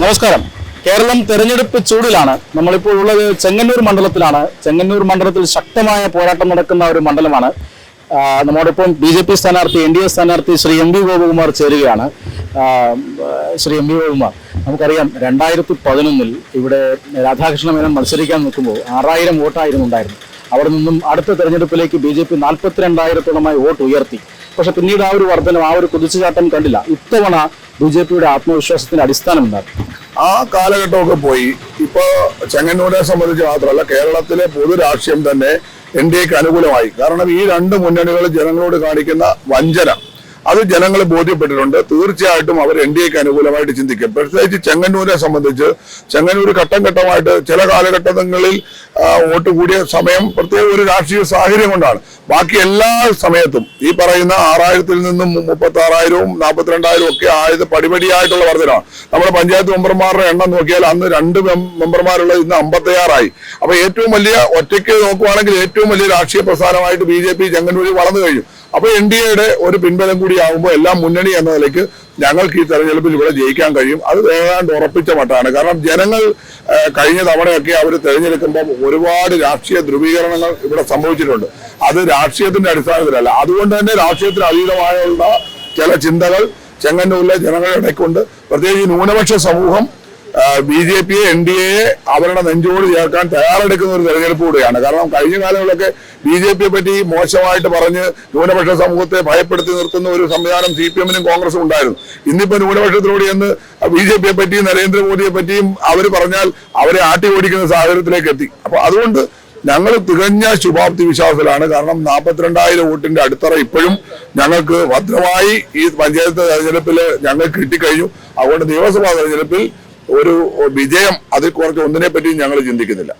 നമസ്കാരം. കേരളം തെരഞ്ഞെടുപ്പ് ചൂടിലാണ്. നമ്മളിപ്പോൾ ഉള്ളത് ചെങ്ങന്നൂർ മണ്ഡലത്തിലാണ്. ചെങ്ങന്നൂർ മണ്ഡലത്തിൽ ശക്തമായ പോരാട്ടം നടക്കുന്ന ഒരു മണ്ഡലമാണ്. നമ്മോടൊപ്പം BJP സ്ഥാനാർത്ഥി NDA സ്ഥാനാർത്ഥി ശ്രീ MV ഗോപകുമാർ ചേരുകയാണ്. ശ്രീ MV ഗോപകുമാർ, നമുക്കറിയാം 2011 ഇവിടെ രാധാകൃഷ്ണ മേനോൻ മത്സരിക്കാൻ നിൽക്കുമ്പോൾ 6000 വോട്ടായിരുന്നു ഉണ്ടായിരുന്നു. അവിടെ നിന്നും അടുത്ത തെരഞ്ഞെടുപ്പിലേക്ക് BJP 42,000-ഓളമായി വോട്ട് ഉയർത്തി. പക്ഷെ പിന്നീട് ആ ഒരു വർധനം, ആ ഒരു കുതിച്ചുചാട്ടം കണ്ടില്ല. ഇത്തവണ BJPയുടെ ആത്മവിശ്വാസത്തിന്റെ അടിസ്ഥാനം എന്താണ്? ആ കാലഘട്ടമൊക്കെ പോയി. ഇപ്പൊ ചെങ്ങന്നൂരെ സംബന്ധിച്ച് മാത്രമല്ല, കേരളത്തിലെ പൊതു രാഷ്ട്രീയം തന്നെ NDAക്ക് അനുകൂലമായി. കാരണം ഈ രണ്ട് മുന്നണികൾ ജനങ്ങളോട് കാണിക്കുന്ന വഞ്ചന അത് ജനങ്ങൾ ബോധ്യപ്പെട്ടിട്ടുണ്ട്. തീർച്ചയായിട്ടും അവർ NDAക്ക് അനുകൂലമായിട്ട് ചിന്തിക്കും. പ്രത്യേകിച്ച് ചെങ്ങന്നൂരെ സംബന്ധിച്ച് ചെങ്ങന്നൂർ ഘട്ടം ഘട്ടമായിട്ട് ചില കാലഘട്ടങ്ങളിൽ വോട്ട് കൂടിയ സമയം പ്രത്യേക ഒരു രാഷ്ട്രീയ സാഹചര്യം കൊണ്ടാണ്. ബാക്കി എല്ലാ സമയത്തും ഈ പറയുന്ന 6000-ൽ നിന്നും 36,000-ഉം 42,000-ഉം ഒക്കെ ആയത് പടിപടിയായിട്ടുള്ള വർധനമാണ്. നമ്മുടെ പഞ്ചായത്ത് മെമ്പർമാരുടെ എണ്ണം നോക്കിയാൽ അന്ന് 2 മെമ്പർമാരുള്ളത് ഇന്ന് 56 അപ്പൊ ഏറ്റവും വലിയ, ഒറ്റയ്ക്ക് നോക്കുവാണെങ്കിൽ ഏറ്റവും വലിയ രാഷ്ട്രീയ പ്രസ്ഥാനമായിട്ട് BJP ചെങ്ങന്നൂരിൽ വളർന്നു കഴിഞ്ഞു. അപ്പൊ NDAയുടെ ഒരു പിൻബലം കൂടി ആകുമ്പോൾ എല്ലാം മുന്നണി എന്ന നിലയ്ക്ക് ഞങ്ങൾക്ക് ഈ തെരഞ്ഞെടുപ്പിൽ ഇവിടെ ജയിക്കാൻ കഴിയും. അത് ഏതാണ്ട് ഉറപ്പിച്ച മട്ടാണ്. കാരണം ജനങ്ങൾ കഴിഞ്ഞ തവണയൊക്കെ അവർ തെരഞ്ഞെടുക്കുമ്പോൾ ഒരുപാട് രാഷ്ട്രീയ ധ്രുവീകരണങ്ങൾ ഇവിടെ സംഭവിച്ചിട്ടുണ്ട്. അത് രാഷ്ട്രീയത്തിന്റെ അടിസ്ഥാനത്തിലല്ല. അതുകൊണ്ട് തന്നെ രാഷ്ട്രീയത്തിന് അതീതമായുള്ള ചില ചിന്തകൾ ചെങ്ങന്നൂരിലെ ജനങ്ങളുടെ ഇടയ്ക്കുണ്ട്. പ്രത്യേകിച്ച് ന്യൂനപക്ഷ സമൂഹം BJPയെ NDAയെ അവരുടെ നെഞ്ചോട് ചേർക്കാൻ തയ്യാറെടുക്കുന്ന ഒരു തെരഞ്ഞെടുപ്പ് കൂടിയാണ്. കാരണം കഴിഞ്ഞ കാലങ്ങളിലൊക്കെ BJPയെ പറ്റി മോശമായിട്ട് പറഞ്ഞ് ന്യൂനപക്ഷ സമൂഹത്തെ ഭയപ്പെടുത്തി നിർത്തുന്ന ഒരു സംവിധാനം CPM-നും കോൺഗ്രസും ഉണ്ടായിരുന്നു. ഇന്നിപ്പോ ന്യൂനപക്ഷത്തിലൂടെ എന്ന് BJPയെ പറ്റിയും നരേന്ദ്രമോദിയെ പറ്റിയും അവർ പറഞ്ഞാൽ അവരെ ആട്ടി ഓടിക്കുന്ന സാഹചര്യത്തിലേക്ക് എത്തി. അപ്പൊ അതുകൊണ്ട് ഞങ്ങൾ തികഞ്ഞ ശുഭാപ്തി വിശ്വാസത്തിലാണ്. കാരണം 42,000 വോട്ടിന്റെ അടിത്തറ ഇപ്പോഴും ഞങ്ങൾക്ക് ഭദ്രമായി ഈ പഞ്ചായത്ത് തെരഞ്ഞെടുപ്പിൽ ഞങ്ങൾക്ക് കിട്ടിക്കഴിഞ്ഞു. അതുകൊണ്ട് നിയമസഭാ തെരഞ്ഞെടുപ്പിൽ ഒരു വിജയം അതിൽ കുറച്ച് ഒന്നിനെ പറ്റിയും ഞങ്ങൾ ചിന്തിക്കുന്നില്ല.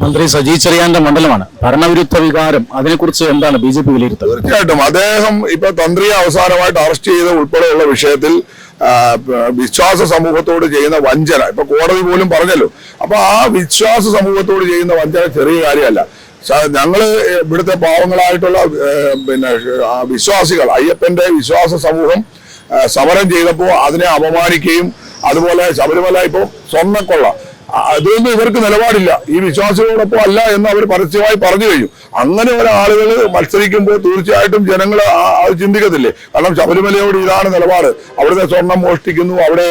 മന്ത്രി സജി ചെറിയാന്റെ മണ്ഡലമാണ്. ഭരണവിരുദ്ധ വികാരം, അതിനെക്കുറിച്ച് എന്താണ് BJP വിലയിരുത്തുന്നത്? തീർച്ചയായിട്ടും അദ്ദേഹം ഇപ്പൊ തന്ത്രിയെ അവസാനമായിട്ട് അറസ്റ്റ് ചെയ്ത ഉൾപ്പെടെയുള്ള വിഷയത്തിൽ വിശ്വാസ സമൂഹത്തോട് ചെയ്യുന്ന വഞ്ചന ഇപ്പൊ കോടതി പോലും പറഞ്ഞല്ലോ. അപ്പൊ ആ വിശ്വാസ സമൂഹത്തോട് ചെയ്യുന്ന വഞ്ചന ചെറിയ കാര്യമല്ല. ഞങ്ങള് ഇവിടുത്തെ പാവങ്ങളായിട്ടുള്ള വിശ്വാസികൾ, അയ്യപ്പന്റെ വിശ്വാസ സമൂഹം സമരം ചെയ്തപ്പോൾ അതിനെ അപമാനിക്കുകയും, അതുപോലെ ശബരിമല ഇപ്പോൾ സ്വർണ്ണക്കൊള്ള, അതൊന്നും ഇവർക്ക് നിലപാടില്ല, ഈ വിശ്വാസികളോടൊപ്പം അല്ല എന്ന് അവർ പരസ്യമായി പറഞ്ഞു കഴിഞ്ഞു. അങ്ങനെ ഒരാളുകൾ മത്സരിക്കുമ്പോൾ തീർച്ചയായിട്ടും ജനങ്ങൾ അത് ചിന്തിക്കത്തില്ലേ? കാരണം ശബരിമലയോട് ഇതാണ് നിലപാട്, അവിടുത്തെ സ്വർണം മോഷ്ടിക്കുന്നു, അവിടെ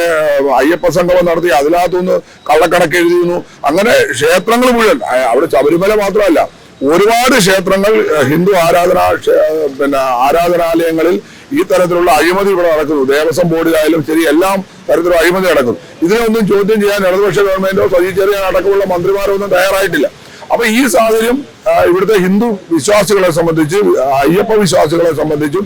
അയ്യപ്പ സംഗമം നടത്തി അതിനകത്തുനിന്ന് കള്ളക്കണക്ക് എഴുതിയിരുന്നു. അങ്ങനെ ക്ഷേത്രങ്ങൾ മുഴുവൻ, അവിടെ ശബരിമല മാത്രമല്ല ഒരുപാട് ക്ഷേത്രങ്ങൾ, ഹിന്ദു ആരാധനാലയങ്ങളിൽ ഈ തരത്തിലുള്ള അഴിമതി ഇവിടെ നടക്കുന്നു. ദേവസ്വം ബോർഡിലായാലും ശരി, എല്ലാം തരത്തിലുള്ള അഴിമതി നടക്കുന്നു. ഇതിനൊന്നും ചോദ്യം ചെയ്യാൻ ഇടതുപക്ഷ ഗവൺമെന്റോ സജി ചെറിയാൻ അടക്കമുള്ള മന്ത്രിമാരോ ഒന്നും തയ്യാറായിട്ടില്ല. അപ്പൊ ഈ സാഹചര്യം ഇവിടുത്തെ ഹിന്ദു വിശ്വാസികളെ സംബന്ധിച്ച്, അയ്യപ്പ വിശ്വാസികളെ സംബന്ധിച്ചും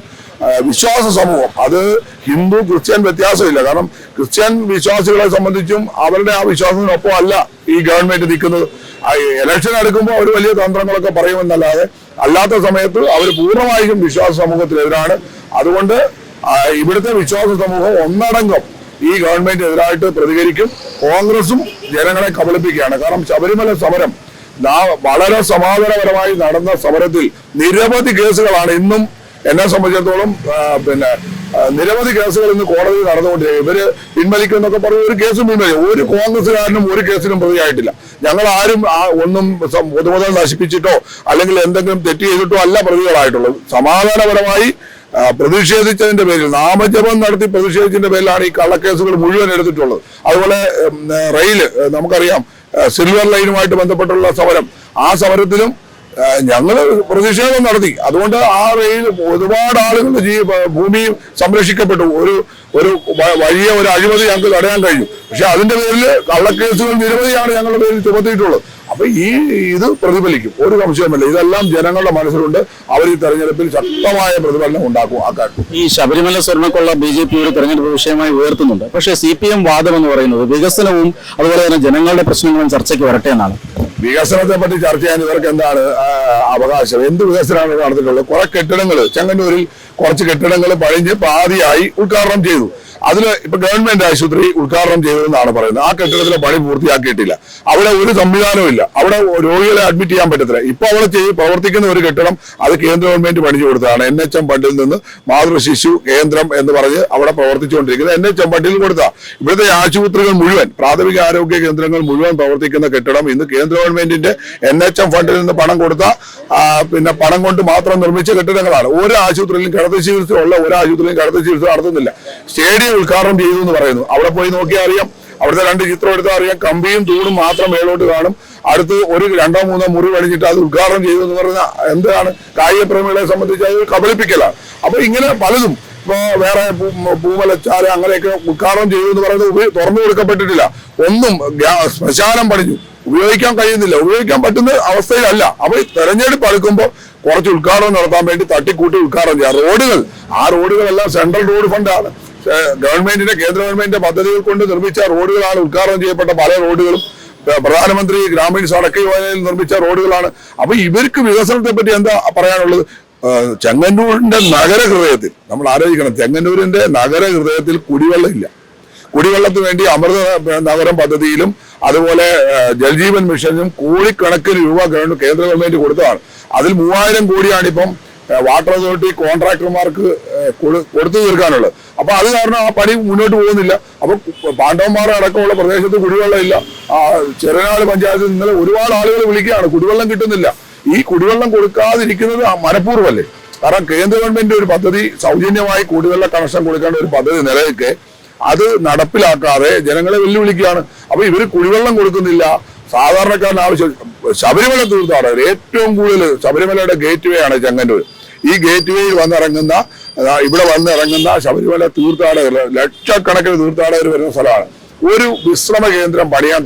വിശ്വാസ സമൂഹം, അത് ഹിന്ദു ക്രിസ്ത്യൻ വ്യത്യാസമില്ല. കാരണം ക്രിസ്ത്യൻ വിശ്വാസികളെ സംബന്ധിച്ചും അവരുടെ ആ വിശ്വാസത്തിനൊപ്പം അല്ല ഈ ഗവൺമെന്റ് നിൽക്കുന്നത്. ഇലക്ഷൻ എടുക്കുമ്പോൾ അവർ വലിയ തന്ത്രങ്ങളൊക്കെ പറയുമെന്നല്ലാതെ അല്ലാത്ത സമയത്ത് അവർ പൂർണ്ണമായും വിശ്വാസ സമൂഹത്തിനെതിരാണ്. അതുകൊണ്ട് ഇവിടുത്തെ വിശ്വാസ സമൂഹം ഒന്നടങ്കം ഈ ഗവൺമെന്റിനെതിരായിട്ട് പ്രതികരിക്കും. കോൺഗ്രസും ജനങ്ങളെ കബളിപ്പിക്കുകയാണ്. കാരണം ശബരിമല സമരം വളരെ സമാധാനപരമായി നടന്ന സമരത്തിൽ നിരവധി കേസുകളാണ് ഇന്നും എന്നെ സംബന്ധിച്ചിടത്തോളം നിരവധി കേസുകൾ ഇന്ന് കോടതിയിൽ നടന്നുകൊണ്ടിരിക്കുക. ഇവര് പിൻവലിക്കുന്നൊക്കെ പറഞ്ഞ ഒരു കേസും പിൻവലിക്കും. ഒരു കോൺഗ്രസുകാരനും ഒരു കേസിനും പ്രതിയായിട്ടില്ല. ഞങ്ങൾ ആരും ഒന്നും പൊതുമുതൽ നശിപ്പിച്ചിട്ടോ അല്ലെങ്കിൽ എന്തെങ്കിലും തെറ്റ് ചെയ്തിട്ടോ അല്ല പ്രതികളായിട്ടുള്ളത്. സമാധാനപരമായി പ്രതിഷേധിച്ചതിന്റെ പേരിൽ, നാമജപം നടത്തി പ്രതിഷേധിച്ചതിന്റെ പേരിലാണ് ഈ കള്ളക്കേസുകൾ മുഴുവൻ എടുത്തിട്ടുള്ളത്. അതുപോലെ റെയില്, നമുക്കറിയാം സിൽവർ ലൈനുമായിട്ട് ബന്ധപ്പെട്ടുള്ള സമരം, ആ സമരത്തിലും ഞങ്ങൾ പ്രതിഷേധം നടത്തി. അതുകൊണ്ട് ആ റെയിൽ ഒരുപാട് ആളുകളുടെ ഭൂമി സംരക്ഷിക്കപ്പെട്ടു. ഒരു വലിയ ഒരു അഴിമതി ഞങ്ങൾക്ക് തടയാൻ കഴിഞ്ഞു. പക്ഷെ അതിന്റെ പേരിൽ കള്ളക്കേസുകൾ നിരവധിയാണ് ഞങ്ങളുടെ പേരിൽ ചുമത്തിയിട്ടുള്ളത്. അപ്പൊ ഇത് പ്രതിഫലിക്കും, ഒരു സംശയമില്ല. ഇതെല്ലാം ജനങ്ങളുടെ മനസ്സിലുണ്ട്. അവർ ഈ തെരഞ്ഞെടുപ്പിൽ ശക്തമായ പ്രതിഫലനം ഉണ്ടാക്കും. ആ കാര്യം ഈ ശബരിമല സ്വർണ്ണക്കൊള്ള BJP ഒരു തെരഞ്ഞെടുപ്പ് വിഷയമായി ഉയർത്തുന്നുണ്ട്. പക്ഷേ CPM വാദം എന്ന് പറയുന്നത് വികസനവും അതുപോലെ തന്നെ ജനങ്ങളുടെ പ്രശ്നങ്ങളും ചർച്ചയ്ക്ക് വരട്ടെ എന്നാണ്. വികസനത്തെ പറ്റി ചർച്ച ചെയ്യാൻ ഇവർക്ക് എന്താണ് അവകാശം? എന്ത് വികസനമാണ് നടന്നിട്ടുള്ളത്? കുറെ കെട്ടിടങ്ങൾ, ചെങ്ങന്നൂരിൽ കുറച്ച് കെട്ടിടങ്ങൾ പഴിഞ്ഞ് പാതിയായി ഉദ്ഘാടനം ചെയ്തു. അതിൽ ഇപ്പൊ ഗവൺമെന്റ് ആശുപത്രി ഉദ്ഘാടനം ചെയ്തതെന്നാണ് പറയുന്നത്. ആ കെട്ടിടത്തിലെ പണി പൂർത്തിയാക്കിയിട്ടില്ല. അവിടെ ഒരു സംവിധാനവും ഇല്ല. അവിടെ രോഗികളെ അഡ്മിറ്റ് ചെയ്യാൻ പറ്റത്തില്ല. ഇപ്പൊ അവിടെ പ്രവർത്തിക്കുന്ന ഒരു കെട്ടിടം അത് കേന്ദ്ര ഗവൺമെന്റ് പണിച്ചു കൊടുത്തതാണ്. NHM ഫണ്ടിൽ നിന്ന് മാതൃശിശു കേന്ദ്രം എന്ന് പറഞ്ഞ് അവിടെ പ്രവർത്തിച്ചുകൊണ്ടിരിക്കുന്നത് NHM ഫണ്ടിൽ കൊടുത്ത. ഇവിടുത്തെ ആശുപത്രികൾ മുഴുവൻ, പ്രാഥമിക ആരോഗ്യ കേന്ദ്രങ്ങൾ മുഴുവൻ പ്രവർത്തിക്കുന്ന കെട്ടിടം ഇന്ന് കേന്ദ്ര ഗവൺമെന്റിന്റെ NHM ഫണ്ടിൽ നിന്ന് പണം കൊടുത്ത പണം കൊണ്ട് മാത്രം നിർമ്മിച്ച കെട്ടിടങ്ങളാണ്. ഒരു ആശുപത്രിയിലും കിടത്തി ചികിത്സ ഉള്ള ഒരു ആശുപത്രിയിലും കിടത്തി ചികിത്സ നടത്തുന്നില്ല. സ്റ്റേഡിയം ഉദ്ഘാടനം ചെയ്തു എന്ന് പറയുന്നു. അവിടെ പോയി നോക്കിയാൽ അറിയാം. അവിടുത്തെ 2 ചിത്രം എടുത്താൽ അറിയാം. കമ്പിയും തൂണും മാത്രം മേലോട്ട് കാണും. അടുത്ത് ഒരു 2-3 മുറി പണിഞ്ഞിട്ട് അത് ഉദ്ഘാടനം ചെയ്തു എന്ന് പറഞ്ഞാൽ എന്താണ്? കായിക പ്രേമികളെ സംബന്ധിച്ച് അത് കബളിപ്പിക്കലാണ്. അപ്പൊ ഇങ്ങനെ പലതും ഇപ്പൊ വേറെ പൂമലച്ചാല് അങ്ങനെയൊക്കെ ഉദ്ഘാടനം ചെയ്തു എന്ന് പറയുന്നത് തുറന്നു കൊടുക്കപ്പെട്ടിട്ടില്ല. ഒന്നും ശ്മശാനം പണിഞ്ഞു, ഉപയോഗിക്കാൻ കഴിയുന്നില്ല, ഉപയോഗിക്കാൻ പറ്റുന്ന അവസ്ഥയിലല്ല. അപ്പൊ തെരഞ്ഞെടുപ്പ് അടുക്കുമ്പോൾ കുറച്ച് ഉദ്ഘാടനം നടത്താൻ വേണ്ടി തട്ടിക്കൂട്ടി ഉദ്ഘാടനം ചെയ്യാം. റോഡുകൾ, ആ റോഡുകളെല്ലാം സെൻട്രൽ റോഡ് ഫണ്ടാണ്. ഗവൺമെന്റിന്റെ, കേന്ദ്ര ഗവൺമെന്റിന്റെ പദ്ധതികൾ കൊണ്ട് നിർമ്മിച്ച റോഡുകളാണ്. ഉദ്ഘാടനം ചെയ്യപ്പെട്ട പല റോഡുകളും പ്രധാനമന്ത്രി ഗ്രാമീൺ സടക്ക് യോജനയിൽ നിർമ്മിച്ച റോഡുകളാണ്. അപ്പൊ ഇവർക്ക് വികസനത്തെ പറ്റി എന്താ പറയാനുള്ളത്? ചെങ്ങന്നൂരിന്റെ നഗരഹൃദയത്തിൽ നമ്മൾ ആലോചിക്കണം. ചെങ്ങന്നൂരിന്റെ നഗരഹൃദയത്തിൽ കുടിവെള്ളമില്ല. കുടിവെള്ളത്തിന് വേണ്ടി അമൃത നഗരം പദ്ധതിയിലും അതുപോലെ ജൽജീവൻ മിഷനും കോടിക്കണക്കിന് രൂപ കേന്ദ്ര ഗവൺമെന്റ് കൊടുത്തതാണ്. അതിൽ 3000 കോടിയാണ് ഇപ്പം വാട്ടർ അതോറിറ്റി കോൺട്രാക്ടർമാർക്ക് കൊടുത്തു തീർക്കാനുള്ളത്. അപ്പൊ അത് കാരണം ആ പണി മുന്നോട്ട് പോകുന്നില്ല. അപ്പൊ പാണ്ഡവന്മാർ അടക്കമുള്ള പ്രദേശത്ത് കുടിവെള്ളമില്ല. ചെറുനാട് പഞ്ചായത്തിൽ ഇന്നലെ ഒരുപാട് ആളുകൾ വിളിക്കുകയാണ്, കുടിവെള്ളം കിട്ടുന്നില്ല. ഈ കുടിവെള്ളം കൊടുക്കാതിരിക്കുന്നത് മനഃപൂർവ്വമല്ലേ? കാരണം കേന്ദ്ര ഗവൺമെന്റ് ഒരു പദ്ധതി, സൗജന്യമായി കുടിവെള്ള കണക്ഷൻ കൊടുക്കേണ്ട ഒരു പദ്ധതി നിലനിൽക്കെ അത് നടപ്പിലാക്കാതെ ജനങ്ങളെ വെല്ലുവിളിക്കുകയാണ്. അപ്പൊ ഇവര് കുടിവെള്ളം കൊടുക്കുന്നില്ല. സാധാരണക്കാരന് ആവശ്യം ശബരിമല തീർത്ഥാടകർ ഏറ്റവും കൂടുതൽ, ശബരിമലയുടെ ഗേറ്റ് വേ ആണ് ചെങ്ങന്നൂർ. ഈ ഗേറ്റ് വേയിൽ ഇവിടെ വന്നിറങ്ങുന്ന ശബരിമല തീർത്ഥാടകർ, ലക്ഷക്കണക്കിന് തീർത്ഥാടകർ വരുന്ന സ്ഥലമാണ്. ഒരു വിശ്രമ കേന്ദ്രം പണിയാൻ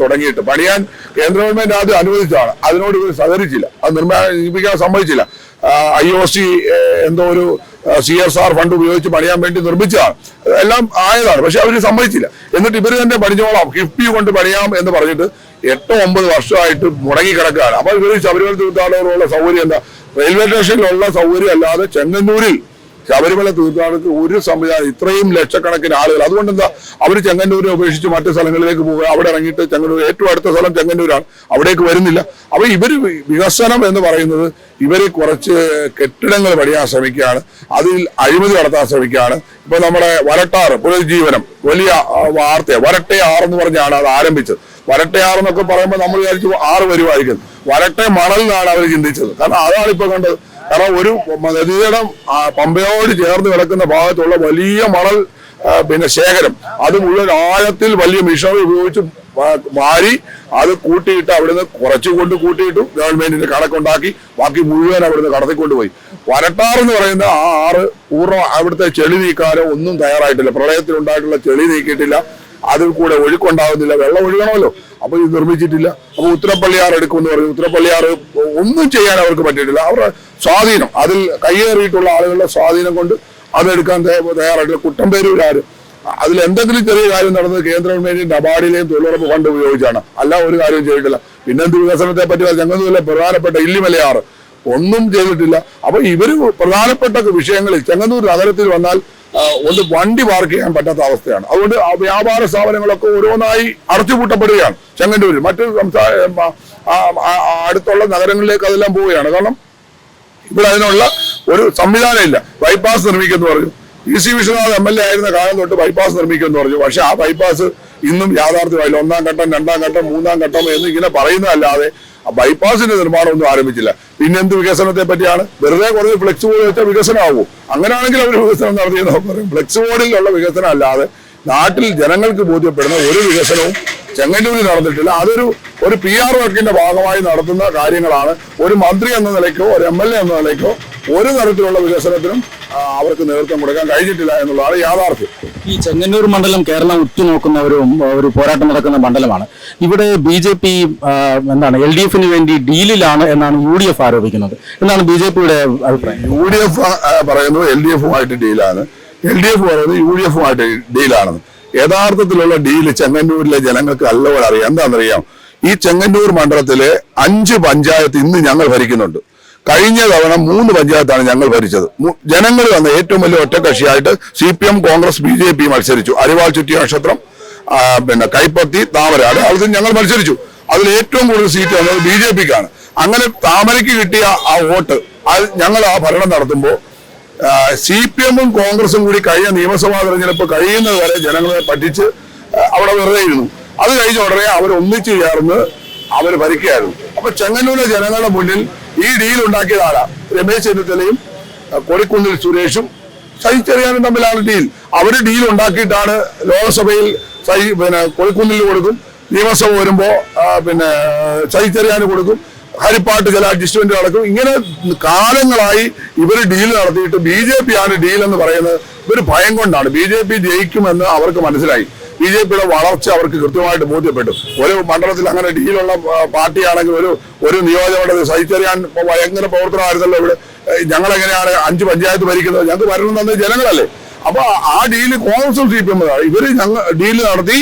കേന്ദ്ര ഗവൺമെന്റ് ആദ്യം അനുവദിച്ചതാണ്. അതിനോട് ഇവർ സഹകരിച്ചില്ല, അത് നിർമ്മിക്കാൻ സമ്മതിച്ചില്ല. IOC എന്തോ ഒരു CSR ഫണ്ട് ഉപയോഗിച്ച് പണിയാൻ വേണ്ടി നിർമ്മിച്ചതാണ്. എല്ലാം ആയതാണ്, പക്ഷെ അവർ സമ്മതിച്ചില്ല. എന്നിട്ട് ഇവർ തന്നെ പണിഞ്ഞോളാം, കിഫ്ബി കൊണ്ട് പണിയാം എന്ന് പറഞ്ഞിട്ട് 8-9 വർഷമായിട്ട് മുടങ്ങി കിടക്കുകയാണ്. അപ്പൊ ഇവർ ശബരിമല തീർത്ഥാടകരുള്ള സൗകര്യം എന്താ? റെയിൽവേ സ്റ്റേഷനിലുള്ള സൗകര്യം അല്ലാതെ ചെങ്ങന്നൂരിൽ ശബരിമല തീർത്ഥാടകർക്ക് ഒരു സംവിധാനം, ഇത്രയും ലക്ഷക്കണക്കിന് ആളുകൾ. അതുകൊണ്ട് എന്താ അവർ ചെങ്ങന്നൂരിനെ ഉപേക്ഷിച്ച് മറ്റു സ്ഥലങ്ങളിലേക്ക് പോകുക? അവിടെ ഇറങ്ങിയിട്ട് ചെങ്ങന്നൂർ, ഏറ്റവും അടുത്ത സ്ഥലം ചെങ്ങന്നൂരാണ്, അവിടേക്ക് വരുന്നില്ല. അപ്പൊ ഇവര് വികസനം എന്ന് പറയുന്നത് ഇവര് കുറച്ച് കെട്ടിടങ്ങൾ പണിയാൻ ശ്രമിക്കുകയാണ്, അതിൽ അഴിമതി നടത്താൻ ശ്രമിക്കുകയാണ്. ഇപ്പൊ നമ്മുടെ വരട്ടാറ് പുനരുജ്ജീവനം വലിയ വാർത്ത, വരട്ടയാർ എന്ന് പറഞ്ഞാണ് അത് ആരംഭിച്ചത്. വരട്ടയാർ എന്നൊക്കെ പറയുമ്പോൾ നമ്മൾ വിചാരിച്ചു 6 വരുമായിരിക്കും. വരട്ടെ മണൽ എന്നാണ് അവർ ചിന്തിച്ചത്. കാരണം അതാണ് ഇപ്പൊ കണ്ടത്. കാരണം ഒരു നദീതടം പമ്പയോട് ചേർന്ന് കിടക്കുന്ന ഭാഗത്തുള്ള വലിയ മണൽ ശേഖരം, അത് മുഴുവൻ ആഴത്തിൽ വലിയ മിഷനറി ഉപയോഗിച്ച് മാറി അത് കൂട്ടിയിട്ട് അവിടുന്ന് കുറച്ചുകൊണ്ട് കൂട്ടിയിട്ടു ഗവൺമെന്റിന്റെ കണക്കുണ്ടാക്കി ബാക്കി മുഴുവൻ അവിടുന്ന് കടത്തിക്കൊണ്ടുപോയി. വരട്ടാർ എന്ന് പറയുന്ന ആ ആറ് പൂർണ്ണ അവിടുത്തെ ചെളി നീക്കാനോ ഒന്നും തയ്യാറായിട്ടില്ല. പ്രളയത്തിലുണ്ടായിട്ടുള്ള ചെളി നീക്കിയിട്ടില്ല, അതിൽ കൂടെ ഒഴുക്കുണ്ടാകുന്നില്ല, വെള്ളം ഒഴുകണമല്ലോ. അപ്പൊ ഇത് നിർമ്മിച്ചിട്ടില്ല. അപ്പൊ ഉത്തരപ്പള്ളിയാർ എടുക്കുമെന്ന് പറഞ്ഞു. ഉത്തരപ്പള്ളിയാർ ഒന്നും ചെയ്യാൻ അവർക്ക് പറ്റിയിട്ടില്ല. അവരുടെ സ്വാധീനം, അതിൽ കയ്യേറിയിട്ടുള്ള ആളുകളുടെ സ്വാധീനം കൊണ്ട് അതെടുക്കാൻ തയ്യാറായിട്ടില്ല. കുട്ടമ്പേരൂരാര് അതിൽ എന്തെങ്കിലും ചെറിയ കാര്യം നടന്നത് കേന്ദ്ര ഗവൺമെന്റിന്റെ നബാർഡിലെയും തൊഴിലുറപ്പ് ഫണ്ട് ഉപയോഗിച്ചാണ്, അല്ല ഒരു കാര്യവും ചെയ്തിട്ടില്ല. പിന്നെന്ത് വികസനത്തെ പറ്റി ചെങ്ങന്നൂരിലെ പ്രധാനപ്പെട്ട ഇല്ലിമലയാറ് ഒന്നും ചെയ്തിട്ടില്ല. അപ്പൊ ഇവര് പ്രധാനപ്പെട്ട വിഷയങ്ങളിൽ ചെങ്ങന്നൂർ നഗരത്തിൽ വന്നാൽ ഒന്ന് വണ്ടി പാർക്ക് ചെയ്യാൻ പറ്റാത്ത അവസ്ഥയാണ്. അതുകൊണ്ട് വ്യാപാര സ്ഥാപനങ്ങളൊക്കെ ഓരോന്നായി അടച്ചുപൂട്ടപ്പെടുകയാണ് ചെങ്ങന്നൂരിൽ. മറ്റു അടുത്തുള്ള നഗരങ്ങളിലേക്ക് അതെല്ലാം പോവുകയാണ്. കാരണം ഇവിടെ അതിനുള്ള ഒരു സംവിധാനം ഇല്ല. ബൈപ്പാസ് നിർമ്മിക്കുമെന്ന് പറഞ്ഞു. PC വിശ്വനാഥ് MLA ആയിരുന്ന കാലം തൊട്ട് ബൈപ്പാസ് നിർമ്മിക്കുമെന്ന് പറഞ്ഞു. പക്ഷെ ആ ബൈപ്പാസ് ഇന്നും യാഥാർത്ഥ്യമായില്ല. 1ാം ഘട്ടം, 2ാം ഘട്ടം, 3ാം ഘട്ടം എന്ന് ഇങ്ങനെ പറയുന്നതല്ലാതെ ആ ബൈപ്പാസിന്റെ നിർമ്മാണം ഒന്നും ആരംഭിച്ചില്ല. പിന്നെന്ത് വികസനത്തെ പറ്റിയാണ്? വെറുതെ കുറച്ച് ഫ്ലെക്സ് ബോർഡ് വെച്ചാൽ വികസനമാകുമോ? അങ്ങനെയാണെങ്കിൽ അവർ വികസനം നടത്തിയെന്ന് പറയും. ഫ്ലെക്സ് ബോർഡിലുള്ള വികസനം അല്ലാതെ നാട്ടിൽ ജനങ്ങൾക്ക് ബോധ്യപ്പെടുന്ന ഒരു വികസനവും ചെങ്ങന്നൂരിൽ നടന്നിട്ടില്ല. അതൊരു PR വർക്കിന്റെ ഭാഗമായി നടത്തുന്ന കാര്യങ്ങളാണ്. ഒരു മന്ത്രി എന്ന നിലയ്ക്കോ ഒരു MLA എന്ന നിലയ്ക്കോ ഒരു തരത്തിലുള്ള വികസനത്തിനും അവർക്ക് നേതൃത്വം കൊടുക്കാൻ കഴിഞ്ഞിട്ടില്ല എന്നുള്ളതാണ് യാഥാർത്ഥ്യം. ഈ ചെങ്ങന്നൂർ മണ്ഡലം കേരളം ഉറ്റുനോക്കുന്ന ഒരു പോരാട്ടം നടക്കുന്ന മണ്ഡലമാണ്. ഇവിടെ BJP LDF-ന് വേണ്ടി ഡീലിലാണ് എന്നാണ് UDF ആരോപിക്കുന്നത്. എന്നാണ് BJPയുടെ അഭിപ്രായം? UDF പറയുന്നത് LDF-ഉമായിട്ട് ഡീലാണ്, LDF പറയുന്നത് UDF-ഉമായിട്ട് ഡീലാണെന്ന്. യഥാർത്ഥത്തിലുള്ള ഡീല് ചെങ്ങന്നൂരിലെ ജനങ്ങൾക്ക് നല്ലപോലെ അറിയാം. എന്താണെന്നറിയാം? ഈ ചെങ്ങന്നൂർ മണ്ഡലത്തിലെ 5 പഞ്ചായത്ത് ഇന്ന് ഞങ്ങൾ ഭരിക്കുന്നുണ്ട്. കഴിഞ്ഞ തവണ 3 പഞ്ചായത്താണ് ഞങ്ങൾ ഭരിച്ചത്. ജനങ്ങൾ വന്ന ഏറ്റവും വലിയ ഒറ്റക്കക്ഷിയായിട്ട് CPM, കോൺഗ്രസ്, BJP മത്സരിച്ചു. അരിവാൾ ചുറ്റിയ നക്ഷത്രം, പിന്നെ കൈപ്പത്തി, താമര, അതിൽ ഞങ്ങൾ മത്സരിച്ചു. അതിൽ ഏറ്റവും കൂടുതൽ സീറ്റ് വന്നത് BJPക്കാണ്. അങ്ങനെ താമരയ്ക്ക് കിട്ടിയ ആ വോട്ട് അത് ഞങ്ങൾ ആ ഭരണം നടത്തുമ്പോൾ CPM-ഉം കോൺഗ്രസും കൂടി കഴിഞ്ഞ നിയമസഭാ തെരഞ്ഞെടുപ്പ് കഴിയുന്നത് വരെ ജനങ്ങളെ പറ്റിച്ച് അവിടെ വെറുതെ ഇരുന്നു. അത് കഴിഞ്ഞ ഉടനെ അവർ ഒന്നിച്ചു ചേർന്ന് അവർ ഭരിക്കുകയായിരുന്നു. അപ്പൊ ചെങ്ങന്നൂരിലെ ജനങ്ങളുടെ മുന്നിൽ ഈ ഡീൽ ഉണ്ടാക്കിയതാരാ? രമേശ് ചെന്നിത്തലയും കൊടിക്കുന്നിൽ സുരേഷും സജി ചെറിയാനും തമ്മിലാണ് ഡീൽ. അവര് ഡീൽ ഉണ്ടാക്കിയിട്ടാണ് ലോക്സഭയിൽ പിന്നെ കൊടിക്കുന്നിൽ കൊടുക്കും, നിയമസഭ വരുമ്പോ പിന്നെ സജി ചെറിയാന് കൊടുക്കും, ഹരിപ്പാട്ട് ചില അഡ്ജസ്റ്റ്മെന്റ് നടക്കും. ഇങ്ങനെ കാലങ്ങളായി ഇവർ ഡീൽ നടത്തിയിട്ട് BJP ആണ് ഡീൽ എന്ന് പറയുന്നത് ഇവർ ഭയം കൊണ്ടാണ്. BJP ജയിക്കുമെന്ന് അവർക്ക് മനസ്സിലായി. BJPയുടെ വളർച്ച അവർക്ക് കൃത്യമായിട്ട് ബോധ്യപ്പെട്ടു. ഒരു മണ്ഡലത്തിൽ അങ്ങനെ ഡീലുള്ള പാർട്ടിയാണെങ്കിൽ ഒരു നിയോജകമണ്ഡലത്തിൽ സഹിച്ചറിയാൻ ഭയങ്കര പ്രവർത്തനമായിരുന്നല്ലോ ഇവിടെ. ഞങ്ങളെങ്ങനെയാണ് 5 പഞ്ചായത്ത് ഭരിക്കുന്നത്? ഞങ്ങൾക്ക് ഭരണം തന്നത് ജനങ്ങളല്ലേ. അപ്പൊ ആ ഡീല് കോൺഗ്രസും CPM ഇവര് ഡീല് നടത്തി.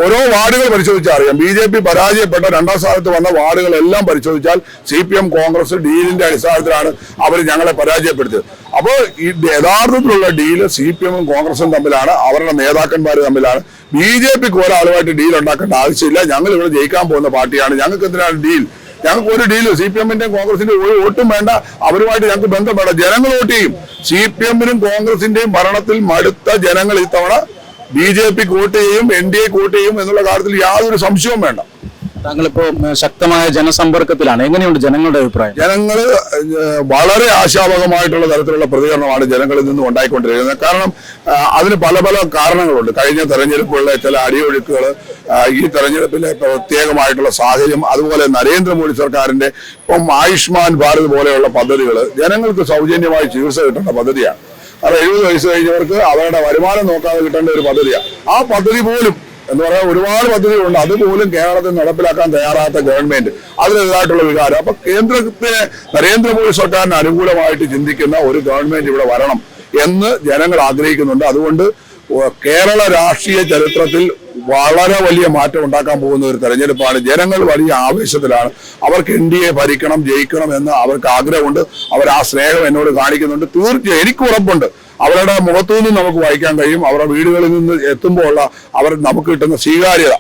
ഓരോ വാർഡുകൾ പരിശോധിച്ചാൽ അറിയാം. BJP പരാജയപ്പെട്ട 2ാം സ്ഥാനത്ത് വന്ന വാർഡുകളെല്ലാം പരിശോധിച്ചാൽ CPM, കോൺഗ്രസ് ഡീലിന്റെ അടിസ്ഥാനത്തിലാണ് അവർ ഞങ്ങളെ പരാജയപ്പെടുത്തിയത്. അപ്പോൾ ഈ യഥാർത്ഥത്തിലുള്ള ഡീല് CPM-ഉം കോൺഗ്രസും തമ്മിലാണ്, അവരുടെ നേതാക്കന്മാർ തമ്മിലാണ്. BJPക്ക് ഒരാളുമായിട്ട് ഡീൽ ഉണ്ടാക്കേണ്ട ആവശ്യമില്ല. ഞങ്ങൾ ഇവിടെ ജയിക്കാൻ പോകുന്ന പാർട്ടിയാണ്, ഞങ്ങൾക്ക് എന്തിനാണ് ഡീൽ? ഞങ്ങൾക്ക് ഒരു ഡീല് CPM-ന്റെയും കോൺഗ്രസിന്റെയും ഒരു വോട്ടും വേണ്ട, അവരുമായിട്ട് ഞങ്ങൾക്ക് ബന്ധം വേണ്ട. ജനങ്ങൾ വോട്ട് ചെയ്യും. CPM-നും കോൺഗ്രസിന്റെയും ഭരണത്തിൽ മടുത്ത ജനങ്ങൾ ഇത്തവണ BJPക്ക് വോട്ട് ചെയ്യും, NDAക്ക് വോട്ട് ചെയ്യും എന്നുള്ള കാര്യത്തിൽ യാതൊരു സംശയവും വേണ്ട. താങ്കളിപ്പോ ശക്തമായ ജനസമ്പർക്കത്തിലാണ്. എങ്ങനെയുണ്ട് ജനങ്ങളുടെ അഭിപ്രായം? ജനങ്ങൾ വളരെ ആശാവഹമായിട്ടുള്ള തരത്തിലുള്ള പ്രതികരണമാണ് ജനങ്ങളിൽ നിന്നും ഉണ്ടായിക്കൊണ്ടിരിക്കുന്നത്. കാരണം അതിന് പല പല കാരണങ്ങളുണ്ട്. കഴിഞ്ഞ തെരഞ്ഞെടുപ്പുകളിലെ ചില അടിയൊഴുക്കുകൾ, ഈ തെരഞ്ഞെടുപ്പിലെ പ്രത്യേകമായിട്ടുള്ള സാഹചര്യം, അതുപോലെ നരേന്ദ്രമോദി സർക്കാരിന്റെ ഇപ്പം ആയുഷ്മാൻ ഭാരത് പോലെയുള്ള പദ്ധതികൾ ജനങ്ങൾക്ക് സൗജന്യമായി ചികിത്സ കിട്ടേണ്ട പദ്ധതിയാണ്. അത് 70 വയസ്സ് കഴിഞ്ഞവർക്ക് അവരുടെ വരുമാനം നോക്കാതെ കിട്ടേണ്ട ഒരു പദ്ധതിയാണ്. ആ പദ്ധതി പോലും എന്ന് പറയാൻ ഒരുപാട് പദ്ധതികളുണ്ട്, അതുപോലും കേരളത്തിൽ നടപ്പിലാക്കാൻ തയ്യാറാത്ത ഗവൺമെന്റ്, അതിനെതിരായിട്ടുള്ള വികാരം. അപ്പൊ കേന്ദ്രത്തിന് നരേന്ദ്രമോദി സർക്കാരിന് അനുകൂലമായിട്ട് ചിന്തിക്കുന്ന ഒരു ഗവൺമെന്റ് ഇവിടെ വരണം എന്ന് ജനങ്ങൾ ആഗ്രഹിക്കുന്നുണ്ട്. അതുകൊണ്ട് കേരള രാഷ്ട്രീയ ചരിത്രത്തിൽ വളരെ വലിയ മാറ്റം ഉണ്ടാക്കാൻ പോകുന്ന ഒരു തെരഞ്ഞെടുപ്പാണ്. ജനങ്ങൾ വലിയ ആവേശത്തിലാണ്. അവർക്ക് NDA ഭരിക്കണം, ജയിക്കണം എന്ന് അവർക്ക് ആഗ്രഹമുണ്ട്. അവർ ആ സ്നേഹം എന്നോട് കാണിക്കുന്നുണ്ട്. തീർച്ചയായും എനിക്ക് ഉറപ്പുണ്ട് അവരുടെ മുഖത്തു നിന്നും നമുക്ക് വായിക്കാൻ കഴിയും. അവരുടെ വീടുകളിൽ നിന്ന് എത്തുമ്പോൾ ഉള്ള അവർ നമുക്ക് കിട്ടുന്ന സ്വീകാര്യത,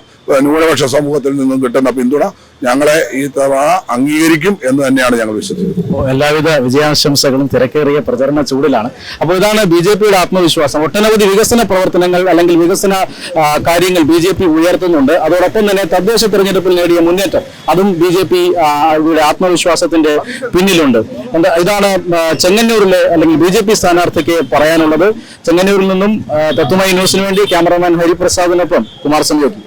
ന്യൂനപക്ഷ സമൂഹത്തിൽ നിന്നും കിട്ടുന്ന പിന്തുണ ഞങ്ങളെ ഈ തവണ അംഗീകരിക്കും എന്ന് തന്നെയാണ് ഞങ്ങൾ വിശ്വസിക്കുന്നത്. എല്ലാവിധ വിജയാശംസകളും. തിരക്കേറിയ പ്രചരണ ചൂടിലാണ്. അപ്പോൾ ഇതാണ് BJPയുടെ ആത്മവിശ്വാസം. ഒട്ടനവധി വികസന പ്രവർത്തനങ്ങൾ അല്ലെങ്കിൽ വികസന കാര്യങ്ങൾ BJP ഉയർത്തുന്നുണ്ട്. അതോടൊപ്പം തന്നെ തദ്ദേശ തെരഞ്ഞെടുപ്പിൽ നേടിയ മുന്നേറ്റം അതും BJPയുടെ ആത്മവിശ്വാസത്തിന്റെ പിന്നിലുണ്ട്. ഇതാണ് ചെങ്ങന്നൂരിലെ അല്ലെങ്കിൽ BJP സ്ഥാനാർത്ഥിക്ക് പറയാനുള്ളത്. ചെങ്ങന്നൂരിൽ നിന്നും തത്വമയി ന്യൂസിന് വേണ്ടി ക്യാമറമാൻ ഹരിപ്രസാദിനൊപ്പം കുമാർ സംയോജി.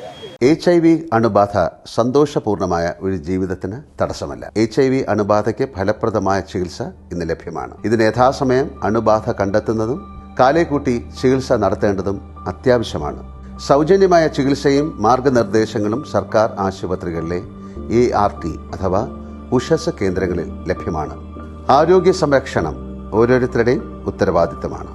HIV അണുബാധ സന്തോഷപൂർണമായ ഒരു ജീവിതത്തിന് തടസ്സമല്ല. HIV അണുബാധയ്ക്ക് ഫലപ്രദമായ ചികിത്സ ഇന്ന് ലഭ്യമാണ്. ഇതിന് യഥാസമയം അണുബാധ കണ്ടെത്തുന്നതും കാലേക്കൂട്ടി ചികിത്സ നടത്തേണ്ടതും അത്യാവശ്യമാണ്. സൗജന്യമായ ചികിത്സയും മാർഗനിർദ്ദേശങ്ങളും സർക്കാർ ആശുപത്രികളിലെ ART അഥവാ ഉഷസ് കേന്ദ്രങ്ങളിൽ ലഭ്യമാണ്. ആരോഗ്യ സംരക്ഷണം ഓരോരുത്തരുടെയും ഉത്തരവാദിത്തമാണ്.